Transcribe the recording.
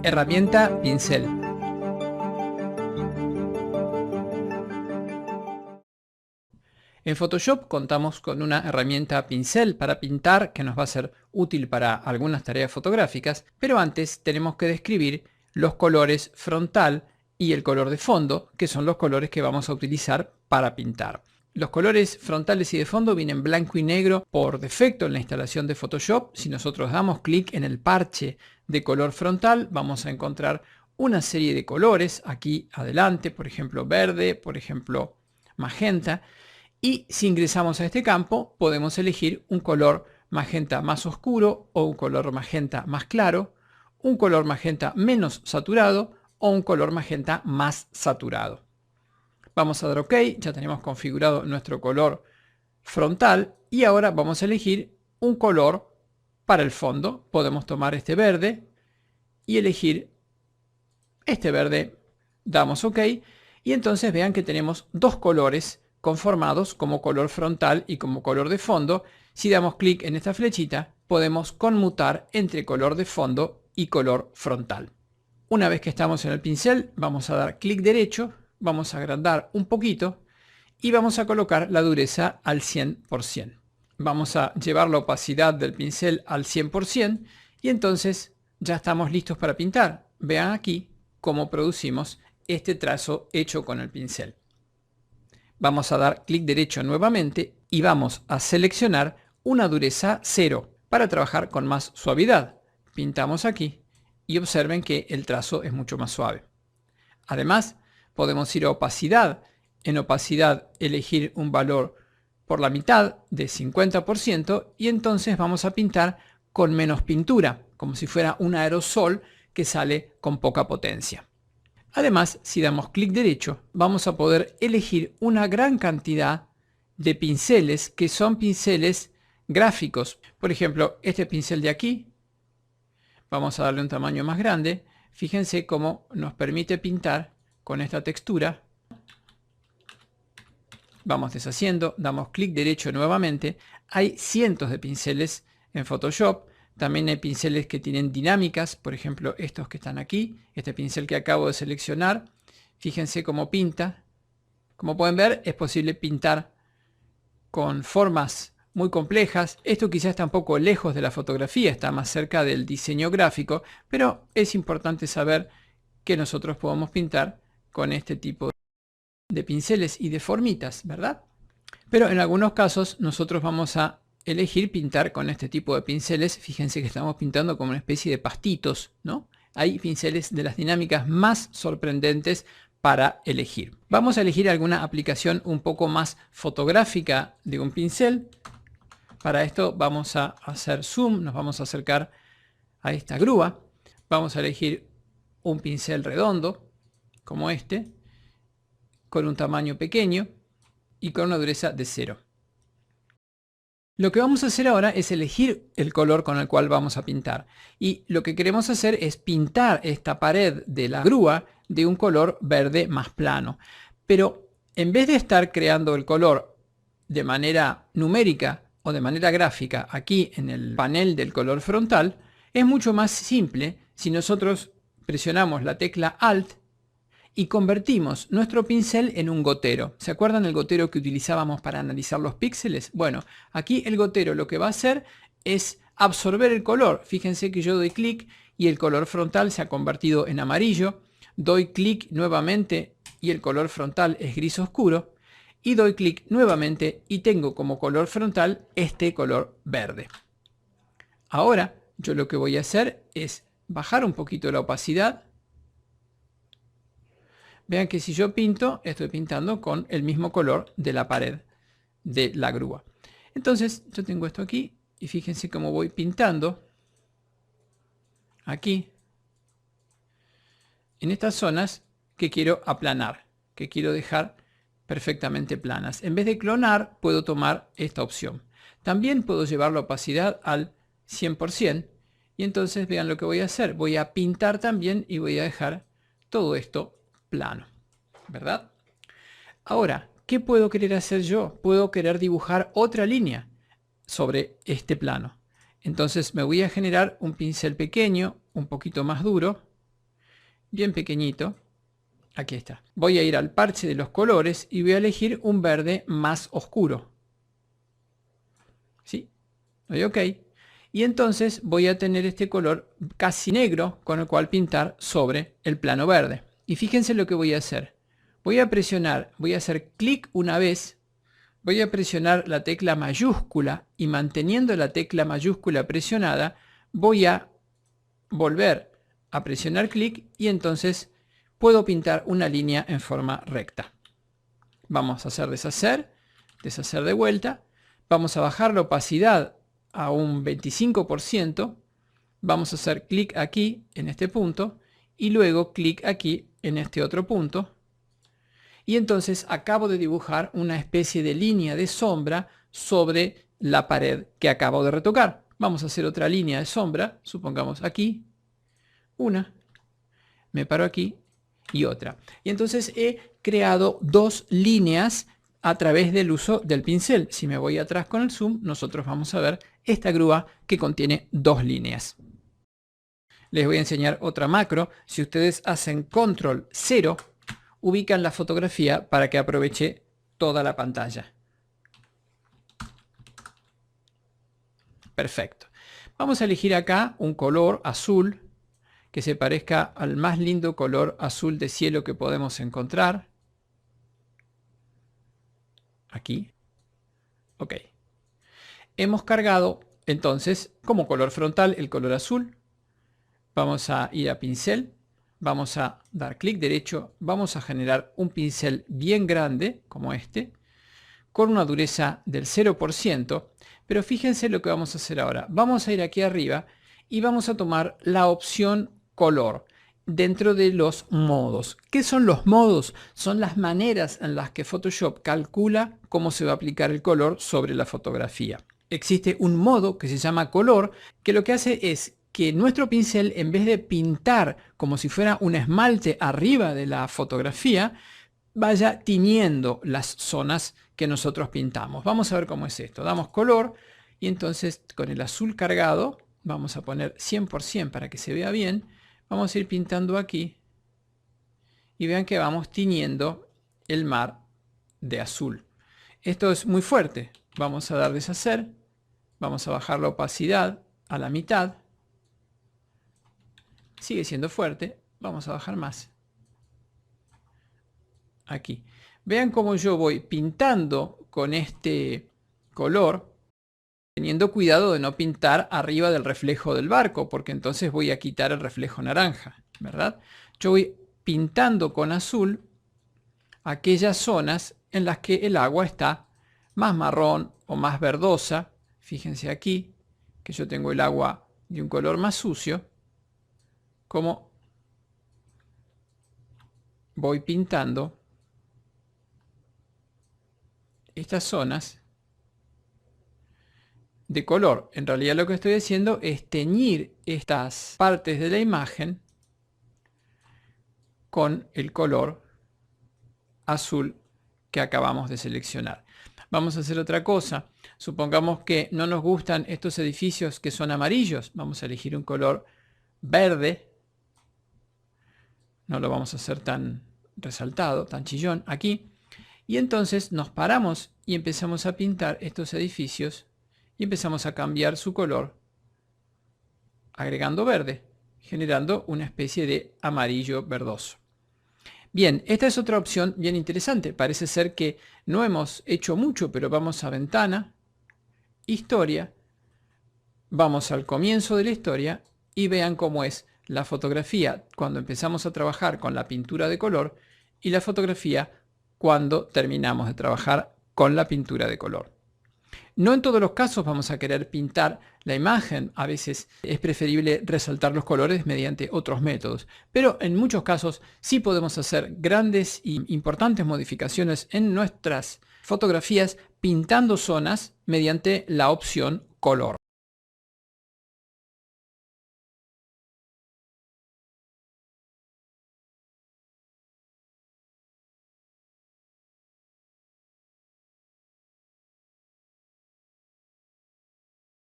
Herramienta pincel. En Photoshop contamos con una herramienta pincel para pintar que nos va a ser útil para algunas tareas fotográficas, pero antes tenemos que describir los colores frontal y el color de fondo, que son los colores que vamos a utilizar para pintar. Los colores frontales y de fondo vienen blanco y negro por defecto en la instalación de Photoshop. Si nosotros damos clic en el parche de color frontal, vamos a encontrar una serie de colores aquí adelante, por ejemplo verde, por ejemplo magenta. Y si ingresamos a este campo, podemos elegir un color magenta más oscuro o un color magenta más claro, un color magenta menos saturado o un color magenta más saturado. Vamos a dar OK, ya tenemos configurado nuestro color frontal y ahora vamos a elegir un color para el fondo. Podemos tomar este verde y elegir este verde, damos OK y entonces vean que tenemos dos colores conformados como color frontal y como color de fondo. Si damos clic en esta flechita, podemos conmutar entre color de fondo y color frontal. Una vez que estamos en el pincel, vamos a dar clic derecho, vamos a agrandar un poquito y vamos a colocar la dureza al 100%. Vamos a llevar la opacidad del pincel al 100% y entonces ya estamos listos para pintar. Vean aquí cómo producimos este trazo hecho con el pincel. Vamos a dar clic derecho nuevamente y vamos a seleccionar una dureza 0 para trabajar con más suavidad. Pintamos aquí y observen que el trazo es mucho más suave. Además, podemos ir a opacidad. En opacidad elegir un valor por la mitad de 50% y entonces vamos a pintar con menos pintura, como si fuera un aerosol que sale con poca potencia. Además, si damos clic derecho, vamos a poder elegir una gran cantidad de pinceles que son pinceles gráficos. Por ejemplo, este pincel de aquí, vamos a darle un tamaño más grande. Fíjense cómo nos permite pintar con esta textura. Vamos deshaciendo, damos clic derecho nuevamente. Hay cientos de pinceles en Photoshop. También hay pinceles que tienen dinámicas, por ejemplo estos que están aquí, este pincel que acabo de seleccionar. Fíjense cómo pinta. Como pueden ver, es posible pintar con formas muy complejas. Esto quizás está un poco lejos de la fotografía, está más cerca del diseño gráfico, pero es importante saber que nosotros podemos pintar con este tipo de pinceles y de formitas, ¿verdad? Pero en algunos casos nosotros vamos a elegir pintar con este tipo de pinceles. Fíjense que estamos pintando como una especie de pastitos, ¿no? Hay pinceles de las dinámicas más sorprendentes para elegir. Vamos a elegir alguna aplicación un poco más fotográfica de un pincel. Para esto vamos a hacer zoom, nos vamos a acercar a esta grúa. Vamos a elegir un pincel redondo, como este, con un tamaño pequeño y con una dureza de 0. Lo que vamos a hacer ahora es elegir el color con el cual vamos a pintar. Y lo que queremos hacer es pintar esta pared de la grúa de un color verde más plano. Pero en vez de estar creando el color de manera numérica o de manera gráfica aquí en el panel del color frontal, es mucho más simple si nosotros presionamos la tecla Alt y convertimos nuestro pincel en un gotero. ¿Se acuerdan el gotero que utilizábamos para analizar los píxeles? Bueno, aquí el gotero lo que va a hacer es absorber el color. Fíjense que yo doy clic y el color frontal se ha convertido en amarillo. Doy clic nuevamente y el color frontal es gris oscuro. Y doy clic nuevamente y tengo como color frontal este color verde. Ahora yo lo que voy a hacer es bajar un poquito la opacidad. Vean que si yo pinto, estoy pintando con el mismo color de la pared de la grúa. Entonces yo tengo esto aquí y fíjense cómo voy pintando aquí en estas zonas que quiero aplanar, que quiero dejar perfectamente planas. En vez de clonar, puedo tomar esta opción. También puedo llevar la opacidad al 100% y entonces vean lo que voy a hacer. Voy a pintar también y voy a dejar todo esto plano, ¿verdad? Ahora, ¿qué puedo querer hacer yo? Puedo querer dibujar otra línea sobre este plano. Entonces me voy a generar un pincel pequeño, un poquito más duro, bien pequeñito. Aquí está. Voy a ir al parche de los colores y voy a elegir un verde más oscuro. ¿Sí? Doy OK. Y entonces voy a tener este color casi negro con el cual pintar sobre el plano verde. Y fíjense lo que voy a hacer. Voy a presionar, voy a hacer clic una vez. Voy a presionar la tecla mayúscula y manteniendo la tecla mayúscula presionada, voy a volver a presionar clic y entonces puedo pintar una línea en forma recta. Vamos a hacer deshacer, deshacer de vuelta. Vamos a bajar la opacidad a un 25%. Vamos a hacer clic aquí en este punto y luego clic aquí en este otro punto. Y entonces acabo de dibujar una especie de línea de sombra sobre la pared que acabo de retocar. Vamos a hacer otra línea de sombra, supongamos aquí, una, me paro aquí y otra. Y entonces he creado dos líneas a través del uso del pincel. Si me voy atrás con el zoom, nosotros vamos a ver esta grúa que contiene dos líneas. Les voy a enseñar otra macro. Si ustedes hacen control 0, ubican la fotografía para que aproveche toda la pantalla. Perfecto. Vamos a elegir acá un color azul que se parezca al más lindo color azul de cielo que podemos encontrar. Aquí. OK. Hemos cargado entonces como color frontal el color azul. Vamos a ir a pincel. Vamos a dar clic derecho, vamos a generar un pincel bien grande, como este, con una dureza del 0%, pero fíjense lo que vamos a hacer ahora. Vamos a ir aquí arriba y vamos a tomar la opción color dentro de los modos. ¿Qué son los modos? Son las maneras en las que Photoshop calcula cómo se va a aplicar el color sobre la fotografía. Existe un modo que se llama color, que lo que hace es que nuestro pincel, en vez de pintar como si fuera un esmalte arriba de la fotografía, vaya tiñendo las zonas que nosotros pintamos. Vamos a ver cómo es esto. Damos color y entonces con el azul cargado, vamos a poner 100% para que se vea bien. Vamos a ir pintando aquí y vean que vamos tiñendo el mar de azul. Esto es muy fuerte. Vamos a dar deshacer. Vamos a bajar la opacidad a la mitad. Sigue siendo fuerte. Vamos a bajar más. Aquí. Vean cómo yo voy pintando con este color, teniendo cuidado de no pintar arriba del reflejo del barco, porque entonces voy a quitar el reflejo naranja, ¿verdad? Yo voy pintando con azul aquellas zonas en las que el agua está más marrón o más verdosa. Fíjense aquí que yo tengo el agua de un color más sucio. Como voy pintando estas zonas de color. En realidad lo que estoy haciendo es teñir estas partes de la imagen con el color azul que acabamos de seleccionar. Vamos a hacer otra cosa. Supongamos que no nos gustan estos edificios que son amarillos. Vamos a elegir un color verde. No lo vamos a hacer tan resaltado, tan chillón aquí. Y entonces nos paramos y empezamos a pintar estos edificios y empezamos a cambiar su color agregando verde, generando una especie de amarillo verdoso. Bien, esta es otra opción bien interesante. Parece ser que no hemos hecho mucho, pero vamos a ventana, historia, vamos al comienzo de la historia y vean cómo es la fotografía cuando empezamos a trabajar con la pintura de color y la fotografía cuando terminamos de trabajar con la pintura de color. No en todos los casos vamos a querer pintar la imagen. A veces es preferible resaltar los colores mediante otros métodos. Pero en muchos casos sí podemos hacer grandes e importantes modificaciones en nuestras fotografías pintando zonas mediante la opción color.